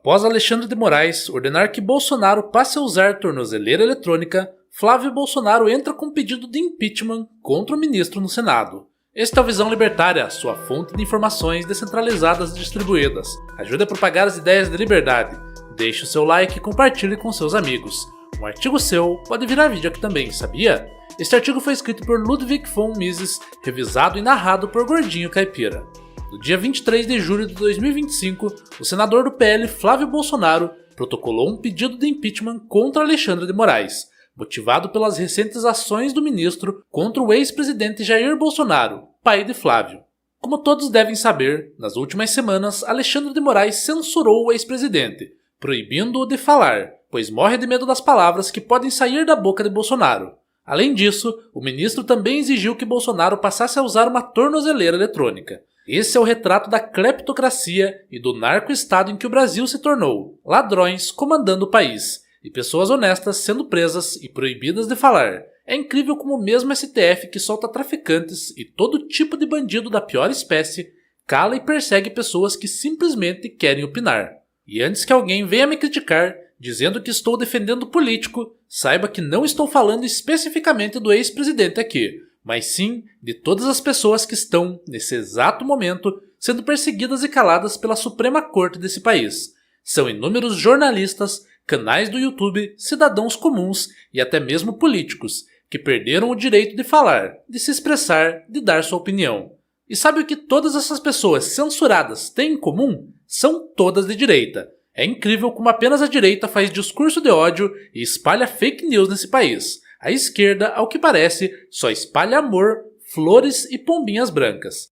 Após Alexandre de Moraes ordenar que Bolsonaro passe a usar tornozeleira eletrônica, Flávio Bolsonaro entra com pedido de impeachment contra o ministro no Senado. Este é o Visão Libertária, sua fonte de informações descentralizadas e distribuídas. Ajude a propagar as ideias de liberdade. Deixe o seu like e compartilhe com seus amigos. Um artigo seu pode virar vídeo aqui também, sabia? Este artigo foi escrito por Ludwig von Mises, revisado e narrado por Gordinho Caipira. No dia 23 de julho de 2025, o senador do PL Flávio Bolsonaro protocolou um pedido de impeachment contra Alexandre de Moraes, motivado pelas recentes ações do ministro contra o ex-presidente Jair Bolsonaro, pai de Flávio. Como todos devem saber, nas últimas semanas, Alexandre de Moraes censurou o ex-presidente, proibindo-o de falar, pois morre de medo das palavras que podem sair da boca de Bolsonaro. Além disso, o ministro também exigiu que Bolsonaro passasse a usar uma tornozeleira eletrônica. Esse é o retrato da cleptocracia e do narco-estado em que o Brasil se tornou, ladrões comandando o país, e pessoas honestas sendo presas e proibidas de falar. É incrível como o mesmo STF que solta traficantes e todo tipo de bandido da pior espécie, cala e persegue pessoas que simplesmente querem opinar. E antes que alguém venha me criticar, dizendo que estou defendendo político, saiba que não estou falando especificamente do ex-presidente aqui, mas sim de todas as pessoas que estão, nesse exato momento, sendo perseguidas e caladas pela Suprema Corte desse país. São inúmeros jornalistas, canais do YouTube, cidadãos comuns e até mesmo políticos, que perderam o direito de falar, de se expressar, de dar sua opinião. E sabe o que todas essas pessoas censuradas têm em comum? São todas de direita. É incrível como apenas a direita faz discurso de ódio e espalha fake news nesse país. A esquerda, ao que parece, só espalha amor, flores e pombinhas brancas.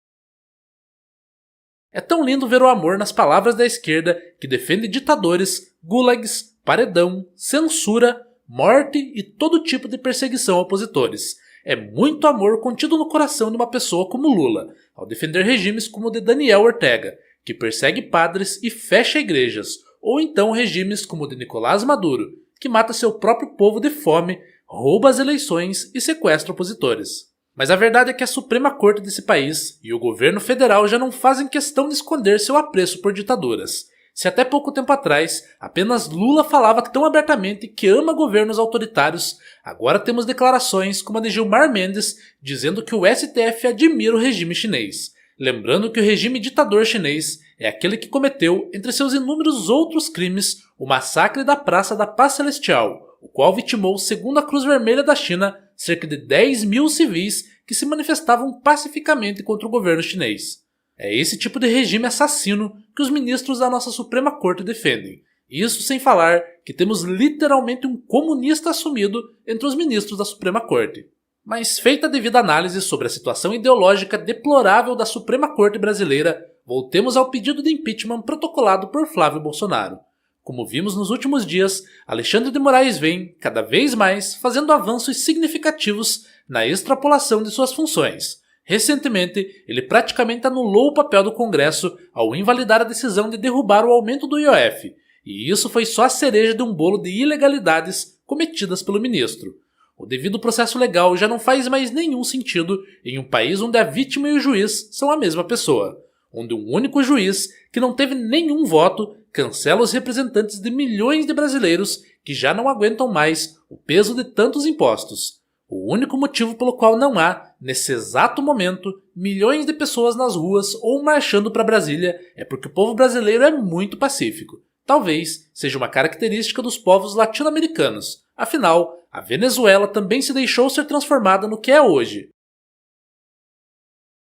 É tão lindo ver o amor nas palavras da esquerda que defende ditadores, gulags, paredão, censura, morte e todo tipo de perseguição a opositores. É muito amor contido no coração de uma pessoa como Lula, ao defender regimes como o de Daniel Ortega, que persegue padres e fecha igrejas, ou então regimes como o de Nicolás Maduro, que mata seu próprio povo de fome, rouba as eleições e sequestra opositores. Mas a verdade é que a Suprema Corte desse país e o governo federal já não fazem questão de esconder seu apreço por ditaduras. Se até pouco tempo atrás apenas Lula falava tão abertamente que ama governos autoritários, agora temos declarações como a de Gilmar Mendes dizendo que o STF admira o regime chinês. Lembrando que o regime ditador chinês é aquele que cometeu, entre seus inúmeros outros crimes, o massacre da Praça da Paz Celestial, o qual vitimou, segundo a Cruz Vermelha da China, cerca de 10 mil civis que se manifestavam pacificamente contra o governo chinês. É esse tipo de regime assassino que os ministros da nossa Suprema Corte defendem. Isso sem falar que temos literalmente um comunista assumido entre os ministros da Suprema Corte. Mas feita a devida análise sobre a situação ideológica deplorável da Suprema Corte brasileira, voltemos ao pedido de impeachment protocolado por Flávio Bolsonaro. Como vimos nos últimos dias, Alexandre de Moraes vem, cada vez mais, fazendo avanços significativos na extrapolação de suas funções. Recentemente, ele praticamente anulou o papel do Congresso ao invalidar a decisão de derrubar o aumento do IOF, e isso foi só a cereja de um bolo de ilegalidades cometidas pelo ministro. O devido processo legal já não faz mais nenhum sentido em um país onde a vítima e o juiz são a mesma pessoa, onde um único juiz, que não teve nenhum voto, cancela os representantes de milhões de brasileiros que já não aguentam mais o peso de tantos impostos. O único motivo pelo qual não há, nesse exato momento, milhões de pessoas nas ruas ou marchando para Brasília é porque o povo brasileiro é muito pacífico. Talvez seja uma característica dos povos latino-americanos. Afinal, a Venezuela também se deixou ser transformada no que é hoje.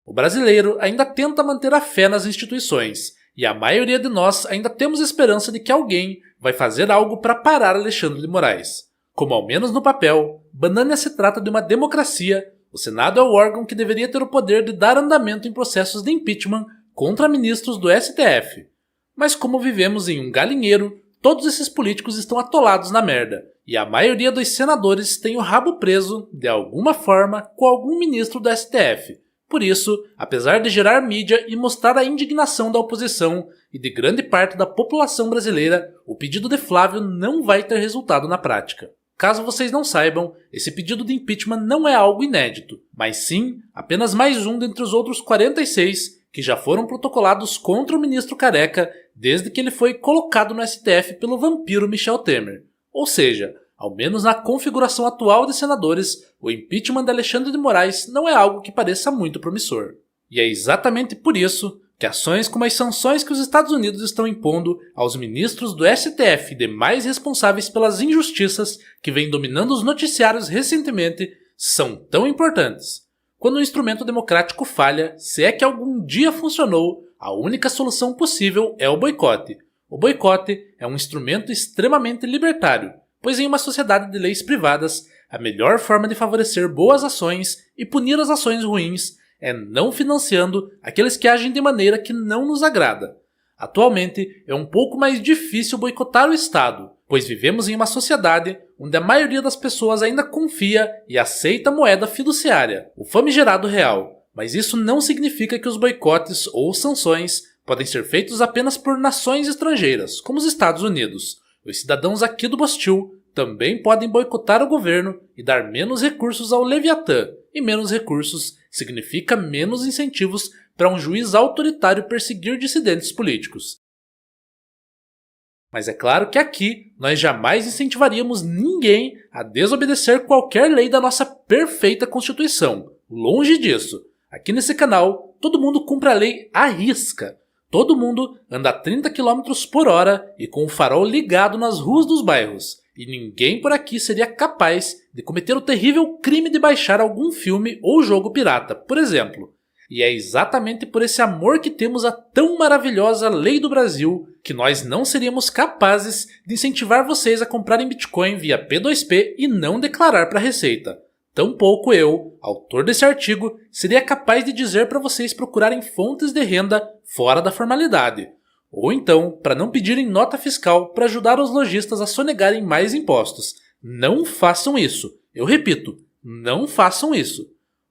O brasileiro ainda tenta manter a fé nas instituições, e a maioria de nós ainda temos esperança de que alguém vai fazer algo para parar Alexandre de Moraes. Como ao menos no papel, Banânia se trata de uma democracia, o Senado é o órgão que deveria ter o poder de dar andamento em processos de impeachment contra ministros do STF. Mas como vivemos em um galinheiro, todos esses políticos estão atolados na merda, e a maioria dos senadores tem o rabo preso, de alguma forma, com algum ministro do STF. Por isso, apesar de gerar mídia e mostrar a indignação da oposição e de grande parte da população brasileira, o pedido de Flávio não vai ter resultado na prática. Caso vocês não saibam, esse pedido de impeachment não é algo inédito, mas sim apenas mais um dentre os outros 46 que já foram protocolados contra o ministro Careca desde que ele foi colocado no STF pelo vampiro Michel Temer. Ou seja, ao menos na configuração atual de senadores, o impeachment de Alexandre de Moraes não é algo que pareça muito promissor. E é exatamente por isso que ações como as sanções que os Estados Unidos estão impondo aos ministros do STF e demais responsáveis pelas injustiças que vêm dominando os noticiários recentemente são tão importantes. Quando um instrumento democrático falha, se é que algum dia funcionou, a única solução possível é o boicote. O boicote é um instrumento extremamente libertário, pois em uma sociedade de leis privadas, a melhor forma de favorecer boas ações e punir as ações ruins é não financiando aqueles que agem de maneira que não nos agrada. Atualmente, é um pouco mais difícil boicotar o Estado, pois vivemos em uma sociedade onde a maioria das pessoas ainda confia e aceita a moeda fiduciária, o famigerado real. Mas isso não significa que os boicotes ou sanções podem ser feitos apenas por nações estrangeiras, como os Estados Unidos. Os cidadãos aqui do Bostil também podem boicotar o governo e dar menos recursos ao Leviatã, e menos recursos significa menos incentivos para um juiz autoritário perseguir dissidentes políticos. Mas é claro que aqui nós jamais incentivaríamos ninguém a desobedecer qualquer lei da nossa perfeita Constituição. Longe disso. Aqui nesse canal, todo mundo cumpre a lei à risca. Todo mundo anda a 30 km por hora e com o farol ligado nas ruas dos bairros. E ninguém por aqui seria capaz de cometer o terrível crime de baixar algum filme ou jogo pirata, por exemplo. E é exatamente por esse amor que temos a tão maravilhosa Lei do Brasil que nós não seríamos capazes de incentivar vocês a comprarem Bitcoin via P2P e não declarar para a Receita. Tampouco eu, autor desse artigo, seria capaz de dizer para vocês procurarem fontes de renda fora da formalidade. Ou então, para não pedirem nota fiscal para ajudar os lojistas a sonegarem mais impostos. Não façam isso. Eu repito, não façam isso.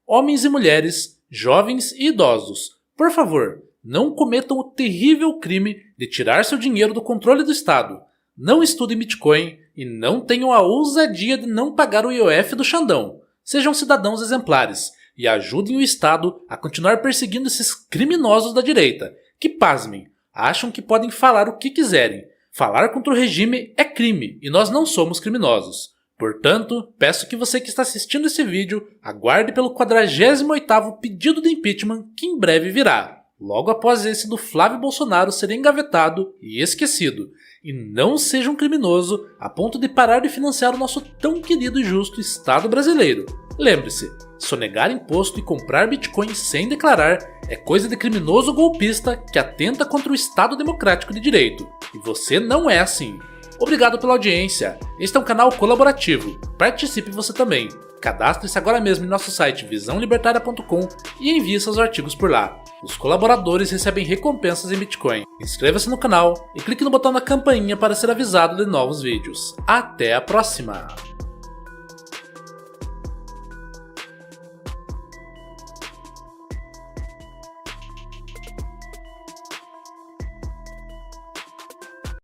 Homens e mulheres, jovens e idosos, por favor, não cometam o terrível crime de tirar seu dinheiro do controle do Estado. Não estudem Bitcoin e não tenham a ousadia de não pagar o IOF do Xandão. Sejam cidadãos exemplares e ajudem o Estado a continuar perseguindo esses criminosos da direita, que, pasmem, acham que podem falar o que quiserem. Falar contra o regime é crime e nós não somos criminosos. Portanto, peço que você que está assistindo esse vídeo aguarde pelo 48º pedido de impeachment que em breve virá, logo após esse do Flávio Bolsonaro ser engavetado e esquecido. E não seja um criminoso a ponto de parar de financiar o nosso tão querido e justo Estado brasileiro. Lembre-se, sonegar imposto e comprar Bitcoin sem declarar é coisa de criminoso golpista que atenta contra o Estado democrático de direito. E você não é assim. Obrigado pela audiência. Este é um canal colaborativo. Participe você também. Cadastre-se agora mesmo em nosso site visãolibertaria.com e envie seus artigos por lá. Os colaboradores recebem recompensas em Bitcoin. Inscreva-se no canal e clique no botão da campainha para ser avisado de novos vídeos. Até a próxima!